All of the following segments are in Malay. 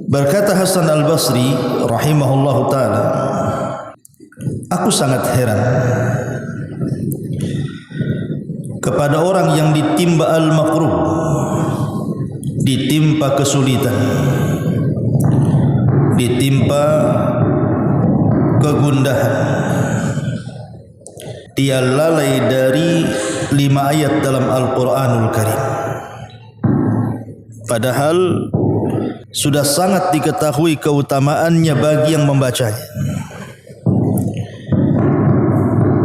Berkata Hasan Al-Basri rahimahullahu ta'ala, aku sangat heran kepada orang yang ditimpa al-makruh, ditimpa kesulitan, ditimpa kegundahan, dia lalai dari 5 ayat dalam Al-Quranul Karim, padahal sudah sangat diketahui keutamaannya bagi yang membacanya.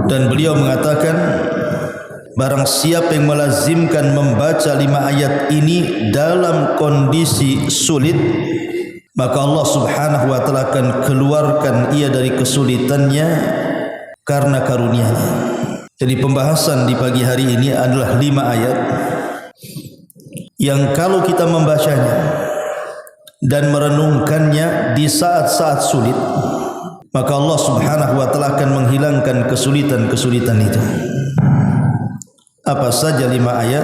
Dan beliau mengatakan, barang siapa yang melazimkan membaca 5 ayat ini dalam kondisi sulit, maka Allah Subhanahu wa ta'ala akan keluarkan ia dari kesulitannya karena karunia-Nya. Jadi pembahasan di pagi hari ini adalah 5 ayat yang kalau kita membacanya dan merenungkannya di saat-saat sulit, maka Allah Subhanahu wa ta'ala akan menghilangkan kesulitan-kesulitan itu. Apa saja 5 ayat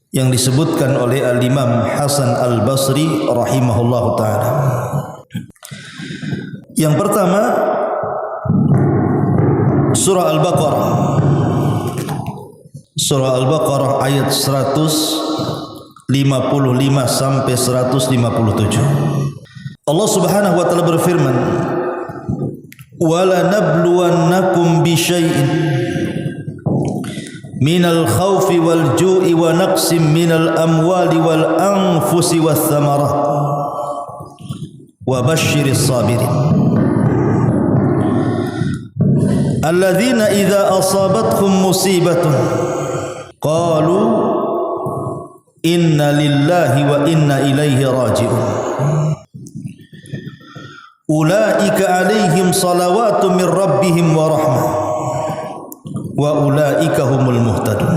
yang disebutkan oleh Al-Imam Hasan Al-Basri rahimahullahu ta'ala? Yang pertama, surah Al-Baqarah. Surah Al-Baqarah ayat 155 sampai 157. Allah Subhanahu wa ta'ala berfirman, "Wala nabluwannakum bi syai'in minal khawfi wal ju'i wa naqsim minal amwali wal anfusi wath thamarat wa basyiris sabirin alladzina idza asabathum musibatun qalu inna lillahi wa inna ilaihi raji'un ulaika alaihim salawatu min rabbihim wa rahmah wa ulaika humul muhtadun."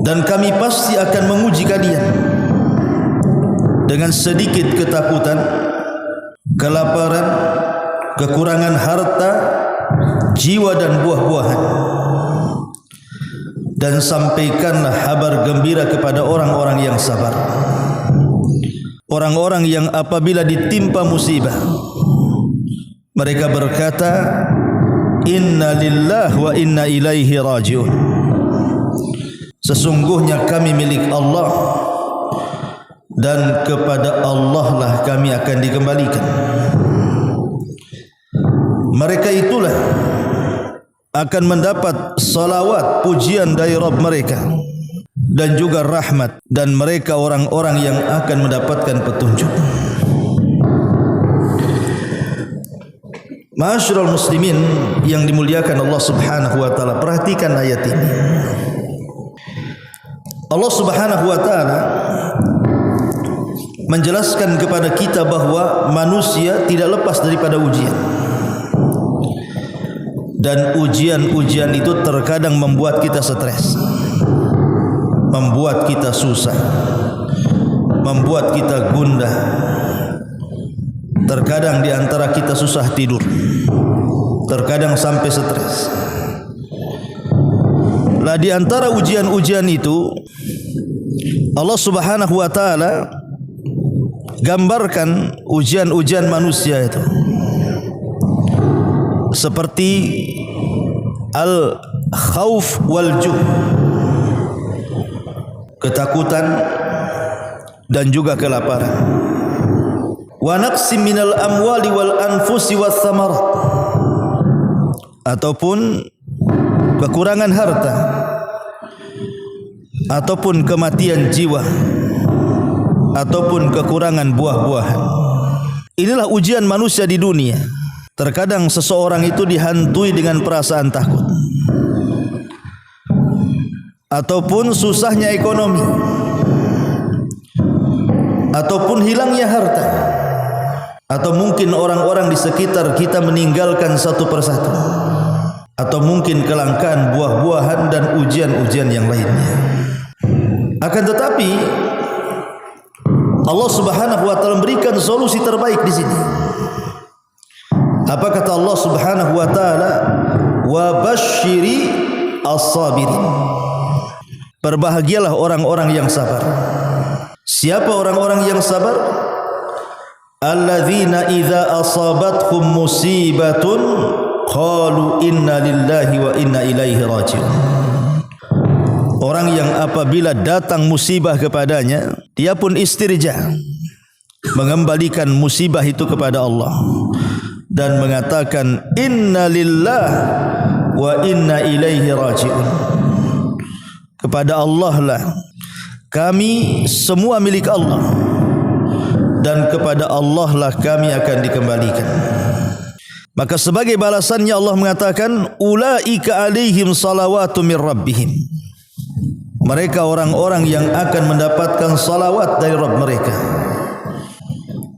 Dan kami pasti akan menguji kalian dengan sedikit ketakutan, kelaparan, kekurangan harta, jiwa dan buah-buahan, dan sampaikanlah kabar gembira kepada orang-orang yang sabar, orang-orang yang apabila ditimpa musibah mereka berkata, inna lillahi wa inna ilaihi raji'un, sesungguhnya kami milik Allah dan kepada Allah lah kami akan dikembalikan. Mereka itulah akan mendapat salawat pujian dari Rabb mereka dan juga rahmat, dan mereka orang-orang yang akan mendapatkan petunjuk. Ma'asyiral muslimin yang dimuliakan Allah Subhanahu wa ta'ala, perhatikan ayat ini. Allah Subhanahu wa ta'ala menjelaskan kepada kita bahwa manusia tidak lepas daripada ujian. Dan ujian-ujian itu terkadang membuat kita stres, membuat kita susah, membuat kita gundah. Terkadang di antara kita susah tidur, terkadang sampai stres. Lah di antara ujian-ujian itu Allah Subhanahu wa ta'ala gambarkan ujian-ujian manusia itu seperti al-khawf wal-ju', ketakutan dan juga kelaparan. Wa naqsim minal amwali wal anfusi wath thamarat, ataupun kekurangan harta ataupun kematian jiwa ataupun kekurangan buah-buahan. Inilah ujian manusia di dunia. Terkadang seseorang itu dihantui dengan perasaan takut, ataupun susahnya ekonomi, ataupun hilangnya harta, atau mungkin orang-orang di sekitar kita meninggalkan satu persatu, atau mungkin kelangkaan buah-buahan dan ujian-ujian yang lainnya. Akan tetapi Allah Subhanahu wa taala memberikan solusi terbaik di sini. Apa kata Allah Subhanahu wa taala? Wa basyiri as-sabirin. Berbahagialah orang-orang yang sabar. Siapa orang-orang yang sabar? Alladzina idza asabathum musibatun qalu inna lillahi wa inna ilaihi raji'un. Orang yang apabila datang musibah kepadanya, dia pun istirja, mengembalikan musibah itu kepada Allah dan mengatakan inna lillahi wa inna ilaihi raji'un. Kepada Allah lah kami semua milik Allah, dan kepada Allah lah kami akan dikembalikan. Maka sebagai balasannya Allah mengatakan ulaika alaihim salawatu mir rabbihim. Mereka orang-orang yang akan mendapatkan salawat dari Rabb mereka.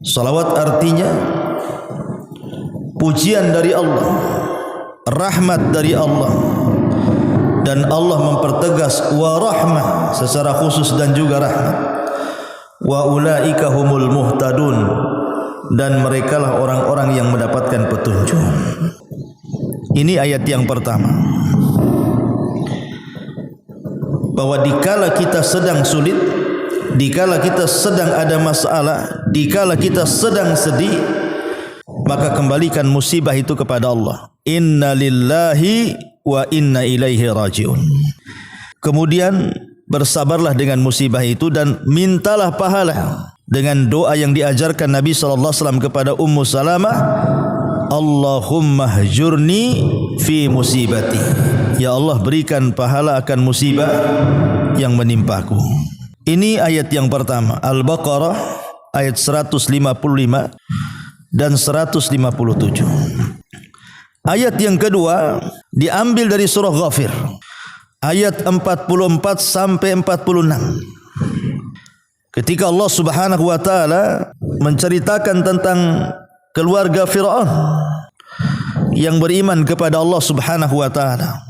Salawat artinya pujian dari Allah, rahmat dari Allah, dan Allah mempertegas wa rahmah secara khusus dan juga rahmat. Wa ulaika humul muhtadun, dan merekalah orang-orang yang mendapatkan petunjuk. Ini ayat yang pertama, bahwa dikala kita sedang sulit, dikala kita sedang ada masalah, dikala kita sedang sedih, maka kembalikan musibah itu kepada Allah. Inna lillahi wa inna ilaihi raji'un. Kemudian bersabarlah dengan musibah itu dan mintalah pahala dengan doa yang diajarkan Nabi SAW kepada Ummu Salamah, Allahumma hjurni fi musibati. Ya Allah, berikan pahala akan musibah yang menimpaku. Ini ayat yang pertama, Al-Baqarah ayat 155 dan 157. Ayat yang kedua diambil dari surah Ghafir ayat 44 sampai 46. Ketika Allah Subhanahu wa taala menceritakan tentang keluarga Fir'aun yang beriman kepada Allah Subhanahu wa taala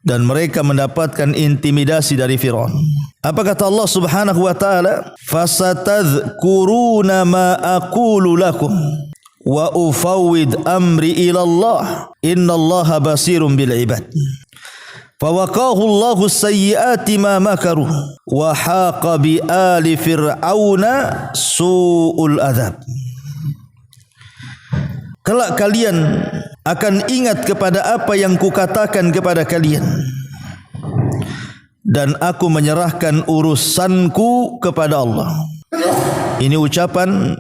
dan mereka mendapatkan intimidasi dari Fir'aun. Apa kata Allah Subhanahu wa taala? Fasatadhkuruna ma aqulu lakum wa ufawwid amri ila Allah innallaha basirun bil ibad. Fawaqahu Allahu sayyiati ma makaru wa haqa bi ali fir'auna su'ul adzab. Kelak kalian akan ingat kepada apa yang kukatakan kepada kalian, dan aku menyerahkan urusanku kepada Allah. Ini ucapan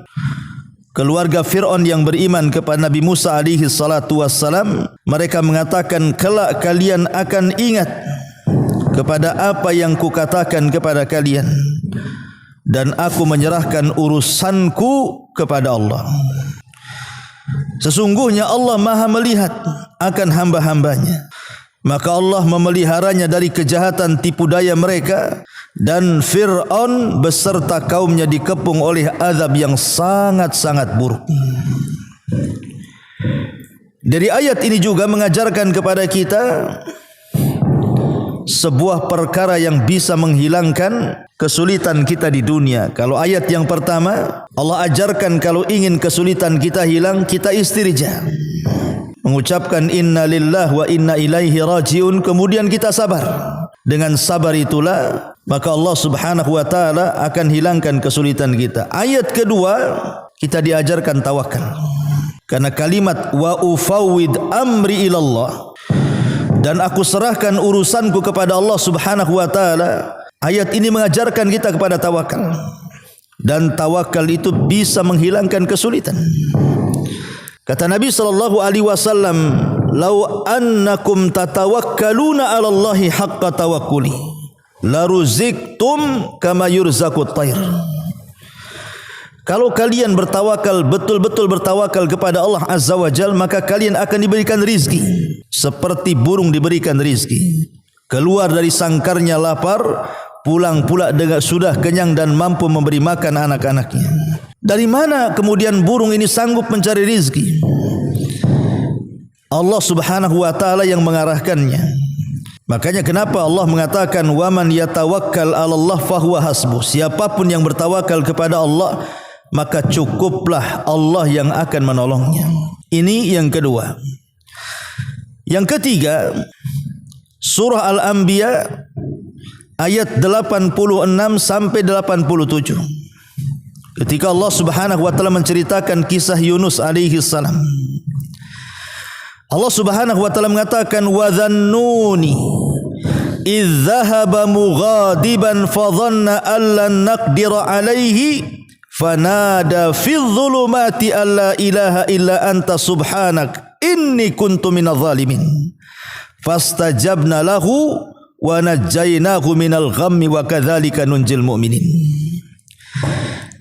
keluarga Fir'aun yang beriman kepada Nabi Musa alaihi salatu wassalam. Mereka mengatakan, kelak kalian akan ingat kepada apa yang kukatakan kepada kalian, dan aku menyerahkan urusanku kepada Allah. Sesungguhnya Allah maha melihat akan hamba-hambanya, maka Allah memeliharanya dari kejahatan tipu daya mereka, dan Fir'aun beserta kaumnya dikepung oleh azab yang sangat-sangat buruk. Dari ayat ini juga mengajarkan kepada kita sebuah perkara yang bisa menghilangkan kesulitan kita di dunia. Kalau ayat yang pertama, Allah ajarkan kalau ingin kesulitan kita hilang, kita istirja, mengucapkan inna lillahi wa inna ilaihi raji'un, kemudian kita sabar. Dengan sabar itulah maka Allah Subhanahu wa taala akan hilangkan kesulitan kita. Ayat kedua, kita diajarkan tawakal. Karena kalimat wa ufawwid amri ilallah, dan aku serahkan urusanku kepada Allah Subhanahu wa taala. Ayat ini mengajarkan kita kepada tawakal, dan tawakal itu bisa menghilangkan kesulitan. Kata Nabi sallallahu alaihi wasallam, "Lau annakum tatawakkaluna 'ala Allahi haqqa tawakkuli, la ruziktum kama yurzaqut tayr." Kalau kalian bertawakal, betul-betul bertawakal kepada Allah Azza wa Jalla, maka kalian akan diberikan rizki seperti burung diberikan rizki. Keluar dari sangkarnya lapar, pulang pula dengan sudah kenyang dan mampu memberi makan anak-anaknya. Dari mana kemudian burung ini sanggup mencari rizki? Allah Subhanahu wa taala yang mengarahkannya. Makanya kenapa Allah mengatakan waman yatawakkal 'alallah fahuwa hasbuh. Siapapun yang bertawakal kepada Allah, maka cukuplah Allah yang akan menolongnya. Ini yang kedua. Yang ketiga, surah Al-Anbiya ayat 86 sampai 87. Ketika Allah Subhanahu wa taala menceritakan kisah Yunus alaihi salam, Allah Subhanahu wa taala mengatakan wa dhannuni idz dhahaba mughadiban fa dhanna an lan naqdira alaihi fanada fil dhulumati alla ilaha illa anta subhanak inni kuntu minadh zalimin fastajabna lahu wa najjaynahu minal ghammi wa kadzalika nunjil mu'minin.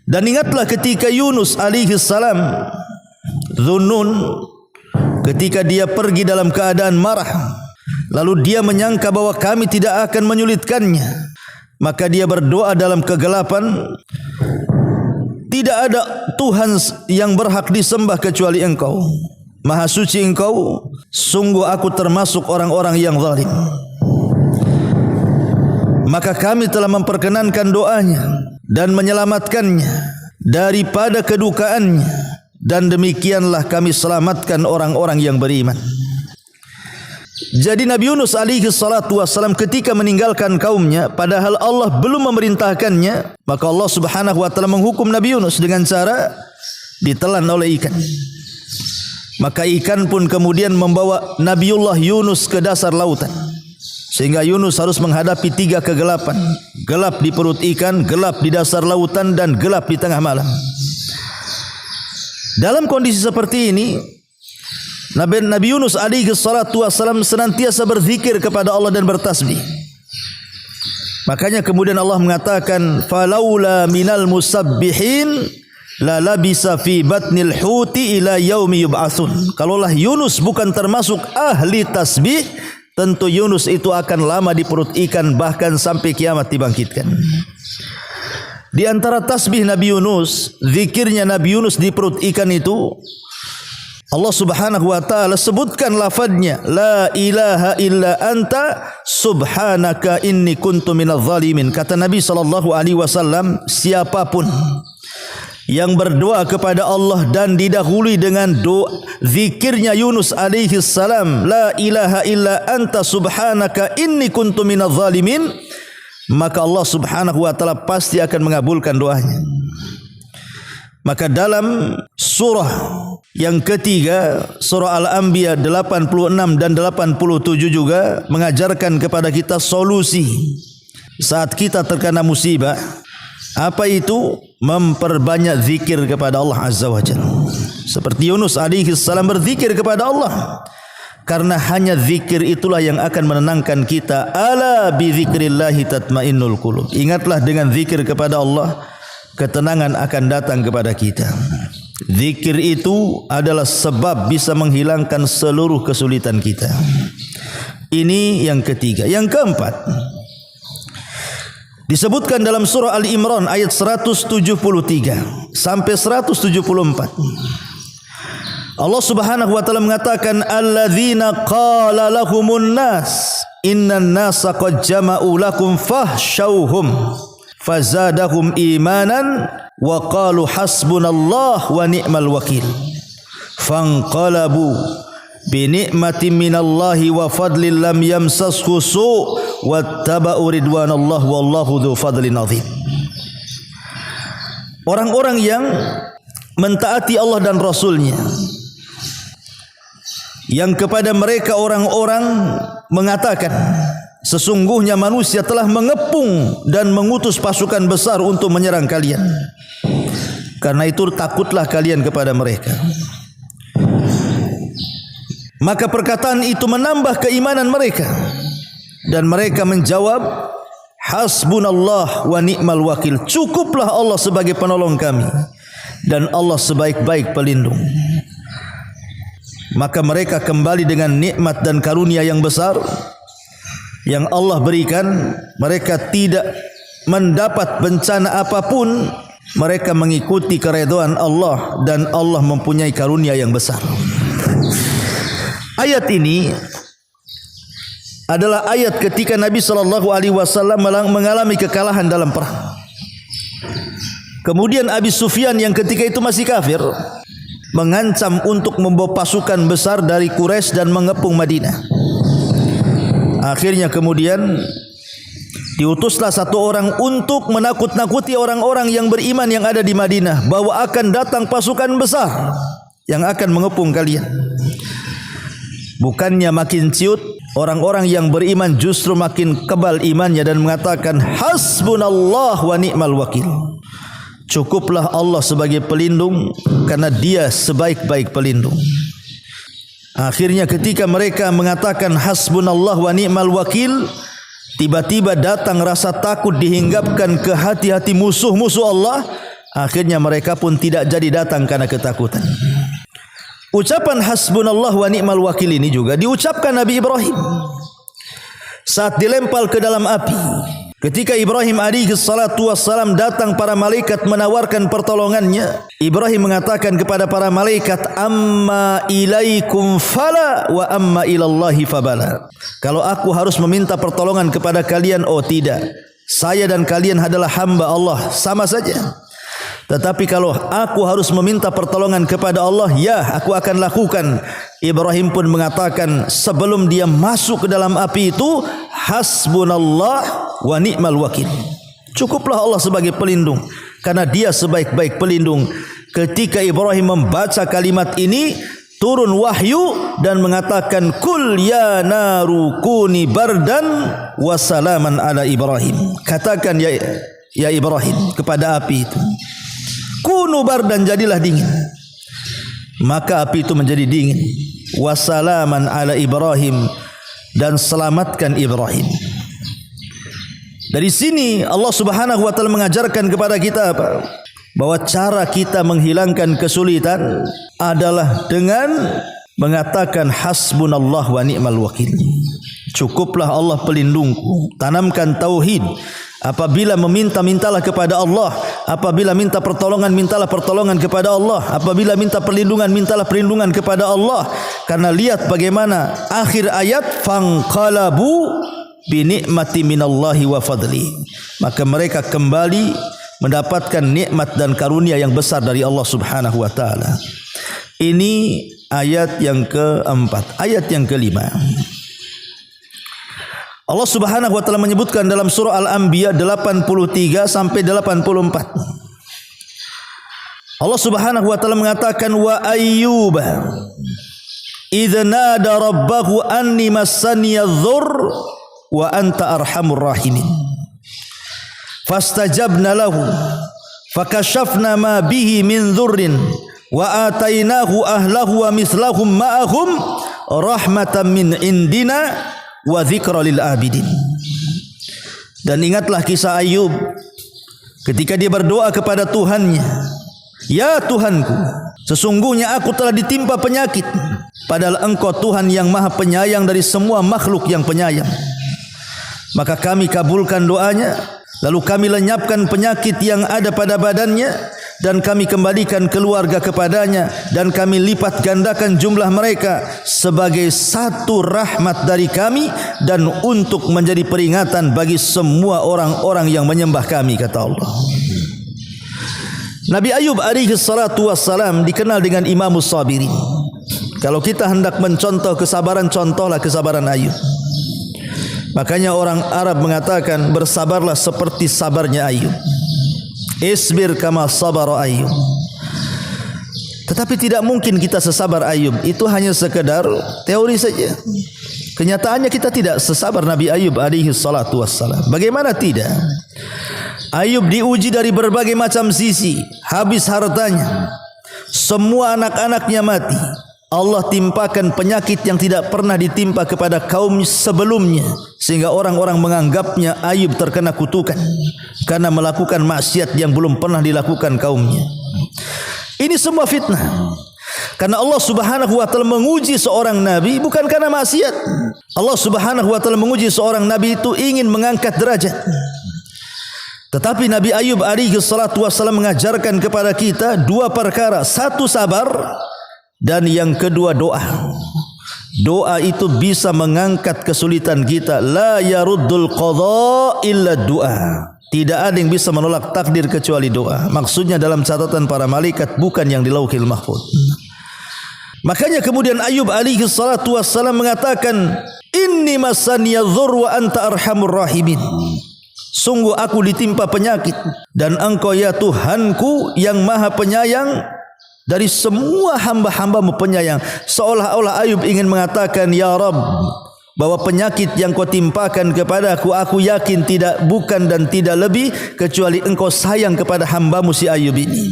Dan ingatlah ketika Yunus alaihi salam Dhunnun, ketika dia pergi dalam keadaan marah, lalu dia menyangka bahwa kami tidak akan menyulitkannya, maka dia berdoa dalam kegelapan, tidak ada Tuhan yang berhak disembah kecuali Engkau, Maha suci Engkau, sungguh aku termasuk orang-orang yang zalim. Maka kami telah memperkenankan doanya dan menyelamatkannya daripada kedukaannya, dan demikianlah kami selamatkan orang-orang yang beriman. Jadi Nabi Yunus alaihi salatu wassalam ketika meninggalkan kaumnya, padahal Allah belum memerintahkannya, maka Allah Subhanahu wa taala menghukum Nabi Yunus dengan cara ditelan oleh ikan. Maka ikan pun kemudian membawa Nabiullah Yunus ke dasar lautan, sehingga Yunus harus menghadapi 3 kegelapan. Gelap di perut ikan, gelap di dasar lautan, dan gelap di tengah malam. Dalam kondisi seperti ini, Nabi Yunus alaihi salatu wassalam senantiasa berzikir kepada Allah dan bertasbih. Makanya kemudian Allah mengatakan falaula minal musabbihin la labisa fi batnil huti ila yaumi yub'atsun. Kalaulah Yunus bukan termasuk ahli tasbih, tentu Yunus itu akan lama di perut ikan, bahkan sampai kiamat dibangkitkan. Di antara tasbih Nabi Yunus, zikirnya Nabi Yunus di perut ikan itu, Allah Subhanahu wa taala sebutkan lafadznya, la ilaha illa anta subhanaka inni kuntu minadh zalimin. Kata Nabi sallallahu alaihi wasallam, siapapun yang berdoa kepada Allah dan didahului dengan doa zikirnya Yunus alaihi salam, la ilaha illa anta subhanaka inni kuntu minadh zalimin, maka Allah Subhanahu wa taala pasti akan mengabulkan doanya. Maka dalam surah yang ketiga, surah Al-Anbiya 86 dan 87 juga mengajarkan kepada kita solusi saat kita terkena musibah. Apa itu? Memperbanyak zikir kepada Allah Azza wa Jalla. Seperti Yunus alaihi salam berzikir kepada Allah, karena hanya zikir itulah yang akan menenangkan kita. Ala bi dzikrillahi tatmainnul qulub. Ingatlah, dengan zikir kepada Allah ketenangan akan datang kepada kita. Zikir itu adalah sebab bisa menghilangkan seluruh kesulitan kita. Ini yang ketiga. Yang keempat, disebutkan dalam surah Al-Imran ayat 173 sampai 174. Allah Subhanahu wa taala mengatakan alladzina qala lahumun nas innan nasa qad jama'u lakum fahsyauhum fazadahum imanan wa qalu hasbunallah wa ni'mal wakil fanqalabu bi ni'matin minallahi wa fadlin lam yamsashu su' wattaba'u ridwanallah wallahu dzu fadlin azim. Orang-orang yang mentaati Allah dan Rasulnya, yang kepada mereka orang-orang mengatakan, sesungguhnya manusia telah mengepung dan mengutus pasukan besar untuk menyerang kalian, karena itu takutlah kalian kepada mereka. Maka perkataan itu menambah keimanan mereka, dan mereka menjawab, hasbunallah wa ni'mal wakil. Cukuplah Allah sebagai penolong kami, dan Allah sebaik-baik pelindung. Maka mereka kembali dengan nikmat dan karunia yang besar yang Allah berikan. Mereka tidak mendapat bencana apapun, mereka mengikuti keridhaan Allah, dan Allah mempunyai karunia yang besar. Ayat ini adalah ayat ketika Nabi SAW mengalami kekalahan dalam perang. Kemudian Abi Sufyan yang ketika itu masih kafir mengancam untuk membawa pasukan besar dari Quraisy dan mengepung Madinah. Akhirnya kemudian diutuslah satu orang untuk menakut-nakuti orang-orang yang beriman yang ada di Madinah bahwa akan datang pasukan besar yang akan mengepung kalian. Bukannya makin ciut, orang-orang yang beriman justru makin kebal imannya dan mengatakan hasbunallah wa ni'mal wakil. Cukuplah Allah sebagai pelindung karena Dia sebaik-baik pelindung. Akhirnya ketika mereka mengatakan hasbunallah wa ni'mal wakil, tiba-tiba datang rasa takut dihinggapkan ke hati-hati musuh-musuh Allah. Akhirnya mereka pun tidak jadi datang karena ketakutan. Ucapan hasbunallah wa ni'mal wakil ini juga diucapkan Nabi Ibrahim saat dilempar ke dalam api. Ketika Ibrahim alaihi salatu wassalam datang para malaikat menawarkan pertolongannya, Ibrahim mengatakan kepada para malaikat, amma ilaikum fala wa amma ilallahi fabala. Kalau aku harus meminta pertolongan kepada kalian, oh tidak, saya dan kalian adalah hamba Allah, sama saja. Tetapi kalau aku harus meminta pertolongan kepada Allah, ya aku akan lakukan. Ibrahim pun mengatakan sebelum dia masuk ke dalam api itu, hasbunallah wa ni'mal wakil. Cukuplah Allah sebagai pelindung karena Dia sebaik-baik pelindung. Ketika Ibrahim membaca kalimat ini, turun wahyu dan mengatakan kul ya naru kuni bardan wa salaman ala Ibrahim. Katakan ya Ibrahim kepada api itu, kunu bardan, jadilah dingin. Maka api itu menjadi dingin. Wasalaman ala Ibrahim, dan selamatkan Ibrahim. Dari sini Allah Subhanahu wa taala mengajarkan kepada kita apa? Bahwa cara kita menghilangkan kesulitan adalah dengan mengatakan hasbunallah wa ni'mal wakil. Cukuplah Allah pelindungku. Tanamkan tauhid. Apabila meminta, mintalah kepada Allah. Apabila minta pertolongan, mintalah pertolongan kepada Allah. Apabila minta perlindungan, mintalah perlindungan kepada Allah. Karena lihat bagaimana akhir ayat, fanqalabu bi ni'mati minallahi wa fadli. Maka mereka kembali mendapatkan nikmat dan karunia yang besar dari Allah Subhanahu wa taala. Ini ayat yang keempat. Ayat yang kelima, Allah Subhanahu wa taala menyebutkan dalam surah Al-Anbiya 83 sampai 84. Allah Subhanahu wa taala mengatakan wa ayyuba idza nada rabbahu anni massani adh-dhurr wa anta arhamur rahimin. Fastajabna lahu fakashafna ma bihi min dhurrin wa atainahu ahlahu wa mithlahum ma'ahum rahmatan min indina wa dzikra lil abidin. Dan ingatlah kisah Ayub ketika dia berdoa kepada Tuhannya, ya Tuhanku, sesungguhnya aku telah ditimpa penyakit, padahal Engkau Tuhan yang Maha Penyayang dari semua makhluk yang penyayang. Maka kami kabulkan doanya, lalu kami lenyapkan penyakit yang ada pada badannya, dan kami kembalikan keluarga kepadanya, dan kami lipat gandakan jumlah mereka sebagai satu rahmat dari kami dan untuk menjadi peringatan bagi semua orang-orang yang menyembah kami, kata Allah. Nabi Ayub alaihi salatu wassalam dikenal dengan Imamus Sabirin. Kalau kita hendak mencontoh kesabaran, contohlah kesabaran Ayub. Makanya orang Arab mengatakan bersabarlah seperti sabarnya Ayub. Isbir kama sabara Ayub. Tetapi tidak mungkin kita sesabar Ayub. Itu hanya sekedar teori saja. Kenyataannya kita tidak sesabar Nabi Ayub alaihi salatu wassalam. Bagaimana tidak? Ayub diuji dari berbagai macam sisi. Habis hartanya, semua anak-anaknya mati. Allah timpakan penyakit yang tidak pernah ditimpa kepada kaum sebelumnya, sehingga orang-orang menganggapnya Ayub terkena kutukan karena melakukan maksiat yang belum pernah dilakukan kaumnya. Ini semua fitnah. Karena Allah Subhanahu wa taala menguji seorang nabi bukan karena maksiat. Allah Subhanahu wa taala menguji seorang nabi itu ingin mengangkat derajat. Tetapi Nabi Ayub alaihi salatu wassalam mengajarkan kepada kita dua perkara. Satu, sabar, dan yang kedua, doa. Doa itu bisa mengangkat kesulitan kita. La yaruddul qadha illa du'a. Tidak ada yang bisa menolak takdir kecuali doa. Maksudnya dalam catatan para malaikat, bukan yang di Lauhil Mahfuz. Makanya kemudian Ayub alaihi salatu wassalam mengatakan, inni masaniya dhur wa anta arhamur rahimin. Sungguh aku ditimpa penyakit dan engkau ya Tuhanku yang maha penyayang dari semua hamba-hambamu penyayang. Seolah-olah Ayub ingin mengatakan, ya Rabb, bahwa penyakit yang kau timpakan kepadaku, aku yakin bukan dan tidak lebih kecuali engkau sayang kepada hambamu si Ayub ini.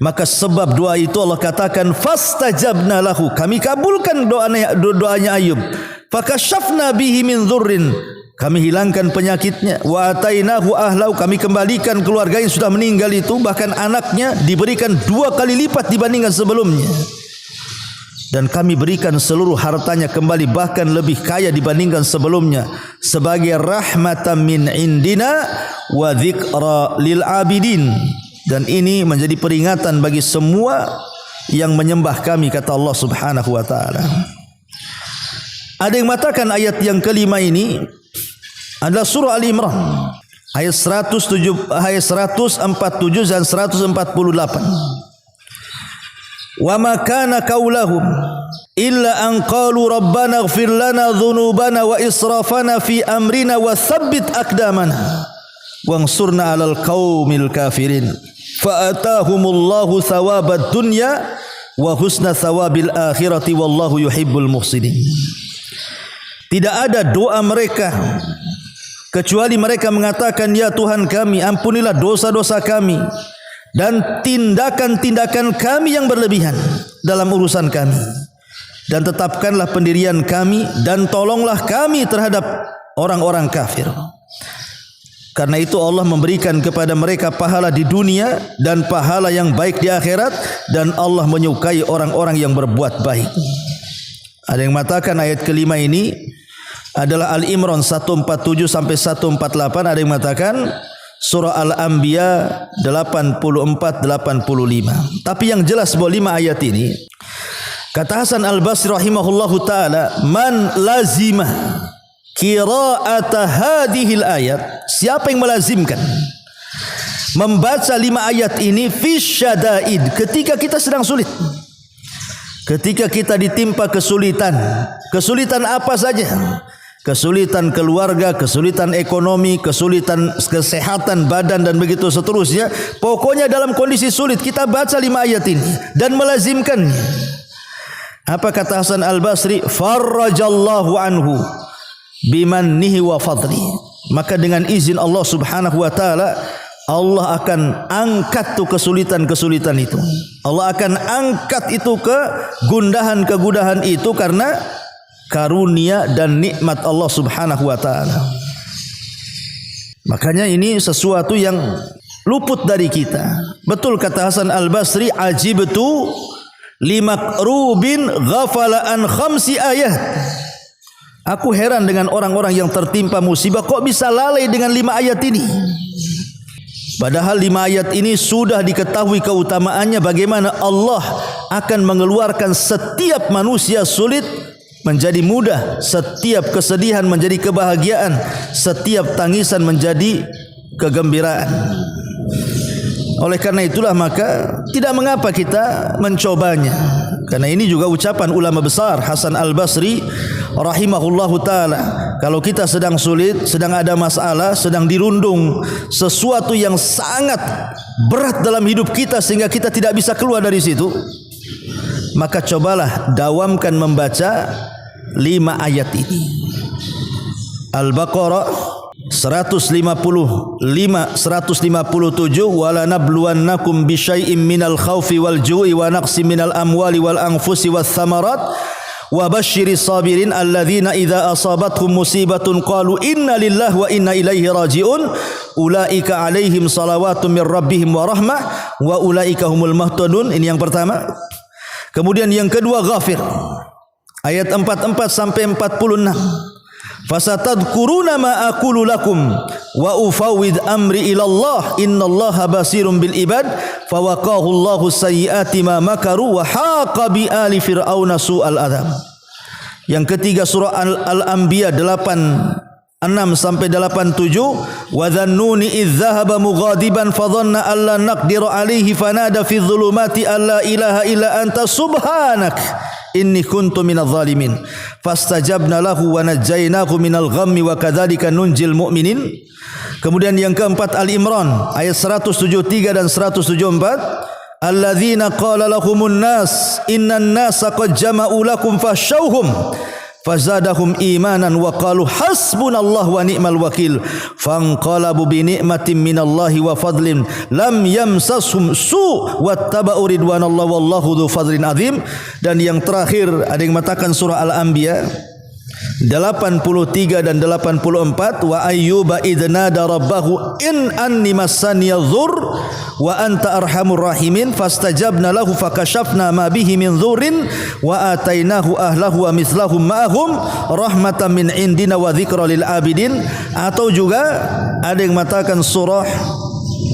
Maka sebab doa itu Allah katakan, fastajabna lahu, kami kabulkan doanya Ayub. Fakashafna bihi min dhurrin, kami hilangkan penyakitnya. Wa atainahu ahlau, kami kembalikan keluarga yang sudah meninggal itu, bahkan anaknya diberikan 2 kali lipat dibandingkan sebelumnya. Dan kami berikan seluruh hartanya kembali, bahkan lebih kaya dibandingkan sebelumnya, sebagai rahmatan min indina wa dzikra lil abidin. Dan ini menjadi peringatan bagi semua yang menyembah kami, kata Allah Subhanahu wa taala. Ada yang mengatakan ayat yang kelima ini adalah surah Al-Imran ayat 147 dan 148. Wa ma kana qaulahum illa an qalu rabbana ighfir lana dhunubana wa israfana fi amrina wa tsabbit aqdamana wansurna 'alal qaumil kafirin. Fa atahumullahu thawabad dunya wa husna thawabil akhirati wallahu yuhibbul muhsinin. Tidak ada doa mereka kecuali mereka mengatakan, ya Tuhan kami, ampunilah dosa-dosa kami dan tindakan-tindakan kami yang berlebihan dalam urusan kami, dan tetapkanlah pendirian kami dan tolonglah kami terhadap orang-orang kafir. Karena itu Allah memberikan kepada mereka pahala di dunia dan pahala yang baik di akhirat, dan Allah menyukai orang-orang yang berbuat baik. Ada yang mengatakan ayat kelima ini adalah Al-Imran 147 sampai 148. Ada yang mengatakan surah Al-Anbiya 84-85. Tapi yang jelas bahwa 5 ayat ini, kata Hasan Al-Basri rahimahullahu taala, man lazimah qira'ata hadhil ayat, siapa yang melazimkan membaca 5 ayat ini fi syada'id, ketika kita sedang sulit, ketika kita ditimpa kesulitan apa saja, kesulitan keluarga, kesulitan ekonomi, kesulitan kesehatan badan dan begitu seterusnya, pokoknya dalam kondisi sulit kita baca 5 ayat ini dan melazimkannya. Apa kata Hasan Al-Basri? Farrajallahu anhu bimannihi wa fadli, maka dengan izin Allah Subhanahu wa taala, Allah akan angkat tuh kesulitan-kesulitan itu. Allah akan angkat itu kegundahan-kegundahan itu karena karunia dan nikmat Allah Subhanahu wa taala. Makanya ini sesuatu yang luput dari kita. Betul kata Hasan Al-Basri, ajibtu limakrubin ghafala an khamsi ayat. Aku heran dengan orang-orang yang tertimpa musibah kok bisa lalai dengan 5 ayat ini. Padahal 5 ayat ini sudah diketahui keutamaannya, bagaimana Allah akan mengeluarkan setiap manusia sulit menjadi mudah, setiap kesedihan menjadi kebahagiaan, setiap tangisan menjadi kegembiraan. Oleh karena itulah maka tidak mengapa kita mencobanya. Karena ini juga ucapan ulama besar Hasan Al-Basri rahimahullahu taala. Kalau kita sedang sulit, sedang ada masalah, sedang dirundung sesuatu yang sangat berat dalam hidup kita sehingga kita tidak bisa keluar dari situ, maka cobalah dawamkan membaca 5 ayat ini. Al-Baqarah 157 wala nabluwannakum bisyai'im minal khaufi wal ju'i wa naqsi minal amwali wal anfusi wath thamarat wa basyiris sabirin alladzina idza asabathum musibatun qalu inna lillahi wa inna ilaihi raji'un ulaika alaihim salawatun mir rabbihim wa rahmah wa ulaika humul muhtadun. Ini yang pertama. Kemudian yang kedua Ghafir ayat 44 sampai 46. Fasatadkuruna ma aqulu lakum wa ufawwid amri ila Allah innallaha basirun bil ibad fawaqahu Allahu sayyiati ma makaru wa haqa bi ali fir'auna su'al adzab. Yang ketiga surah Al-Anbiya 86 sampai 87. Wa dhannuni idz dhahaba mughadiban fa dhanna alla naqdiru alaihi fanada fi dhulumati alla ilaha illa anta subhanak inni kuntu minadh zalimin fastajabna lahu wa najjaynahu minal ghammi wa kadzalika nunjil mu'minin. Kemudian yang keempat Al-Imran ayat 173 dan 174. Alladzina qala lahumun nas innan nasa qad jama'u lakum fakhshawhum fazadahum imanan wa qalu hasbunallahu wa ni'mal wakil fanqalabu bi ni'matin minallahi wa fadlin lam yamsashum su wattaba'u ridwanallahi wallahu dzu fadlin azim. Dan yang terakhir ada yang mengatakan surah Al-Anbiya 83 dan 84. Wa ayyuba idnada rabbahu in anni massaniya dzur wa anta arhamur rahimin fastajabna lahu fakashafna ma bihi min dzurrin wa atainahu ahlahu wa mislahum ma'ahum rahmatan min indina wa dzikra lil abidin. Atau juga ada yang mengatakan surah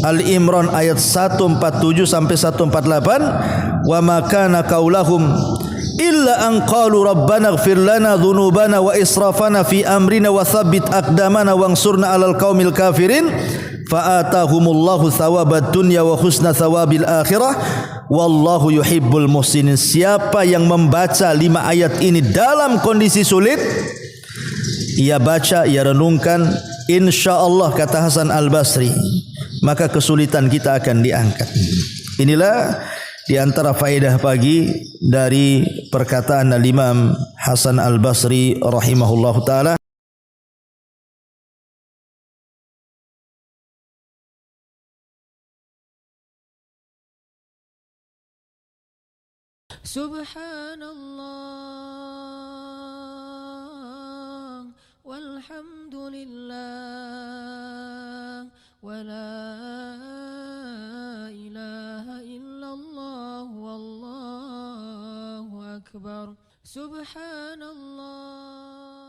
Al-Imran ayat 147 sampai 148. Wa ma kana qaulahum illa an qalu rabbana ighfir lana dhunubana wa israfana fi amrina wa thabbit aqdamana wansurna 'alal qaumil kafirin fa atahumullahu thawabad dunya wa husna thawabil akhirah wallahu yuhibbul muhsinin. Siapa yang membaca 5 ayat ini dalam kondisi sulit, ia baca, ia renungkan, insyaallah kata Hasan Al-Basri, maka kesulitan kita akan diangkat. Inilah di antara faedah pagi dari perkataan Al-Imam Hasan Al-Basri rahimahullahu taala. Subhanallah walhamdulillah wala ilaha illallah wallahu akbar. Subhanallah